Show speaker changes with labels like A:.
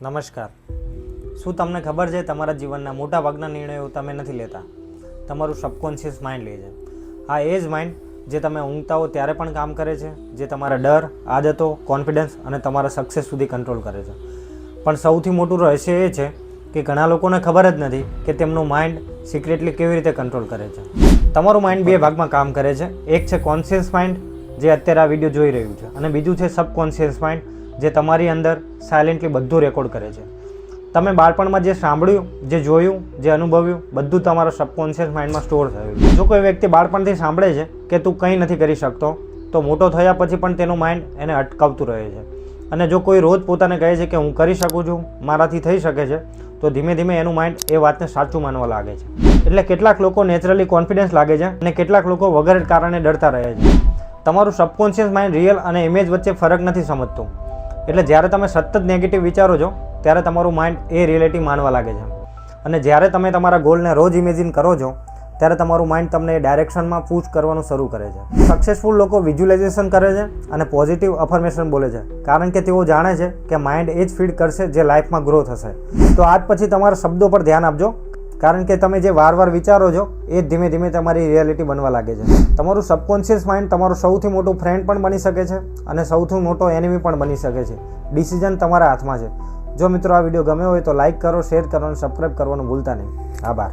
A: નમસ્કાર. શું તમને ખબર છે તમારા જીવનના મોટા ભાગના નિર્ણયો તમે નથી લેતા, તમારું સબકોન્શિયસ માઇન્ડ લે છે. આ એ જ માઇન્ડ જે તમે ઊંઘતા હો ત્યારે પણ કામ કરે છે, જે તમારા ડર, આદતો, કોન્ફિડન્સ અને તમારા સક્સેસ સુધી કંટ્રોલ કરે છે. પણ સૌથી મોટું રહસ્ય એ છે કે ઘણા લોકોને ખબર જ નથી કે તેમનું માઇન્ડ સિક્રેટલી કેવી રીતે કંટ્રોલ કરે છે. તમારું માઇન્ડ બે ભાગમાં કામ કરે છે. એક છે કોન્શિયસ માઇન્ડ, જે અત્યારે આ વિડીયો જોઈ રહ્યું છે, અને બીજું છે સબકોન્શિયસ માઇન્ડ, જે તમારી અંદર સાયલેન્ટલી બધું રેકોર્ડ કરે છે. તમે બાળપણમાં જે સાંભળ્યું, જે જોયું, જે અનુભવ્યું, બધું તમારા સબકોન્શિયસ માઇન્ડમાં સ્ટોર થયું છે. જો કોઈ વ્યક્તિ બાળપણથી સાંભળે છે કે તું કંઈ નથી કરી શકતો, તો મોટો થયા પછી પણ તેનું માઇન્ડ એને અટકાવતું રહે છે. અને જો કોઈ રોજ પોતાને કહે છે કે હું કરી શકું છું, મારાથી થઈ શકે છે, તો ધીમે ધીમે એનું માઇન્ડ એ વાતને સાચું માનવા લાગે છે. એટલે કેટલાક લોકો નેચરલી કોન્ફિડન્સ લાગે છે અને કેટલાક લોકો વગર કારણે ડરતા રહે છે. તમારું સબકોન્શિયસ માઇન્ડ રિયલ અને ઇમેજ વચ્ચે ફરક નથી સમજતું. એટલે જ્યારે તમે સતત નેગેટિવ વિચારો છો ત્યારે તમારું માઇન્ડ એ રિયાલિટી માનવા લાગે છે. અને જ્યારે તમે તમારા ગોલને રોજ ઇમેજિન કરો છો ત્યારે તમારું માઇન્ડ તમને એ ડાયરેક્શનમાં પુશ કરવાનું શરૂ કરે છે. સક્સેસફુલ લોકો વિઝ્યુલાઇઝેશન કરે છે અને પોઝિટિવ અફર્મેશન બોલે છે, કારણ કે તેઓ જાણે છે કે માઇન્ડ એ જ ફીડ કરશે જે લાઈફમાં ગ્રો થશે. તો આજ પછી તમારા શબ્દો પર ધ્યાન આપજો, કારણ કે તમે જે વાર વિચારો છો એ ધીમે ધીમે તમારી રિયાલિટી બનવા લાગે છે. તમારું સબકોન્શિયસ માઇન્ડ તમારું સૌથી મોટું ફ્રેન્ડ પણ બની શકે છે અને સૌથી મોટો એનિમી પણ બની શકે છે. ડિસિઝન તમારા હાથમાં છે. જો મિત્રો આ વિડીયો ગમ્યો હોય તો લાઇક કરો, શેર કરો અને સબસ્ક્રાઈબ કરવાનું ભૂલતા નહીં. આભાર.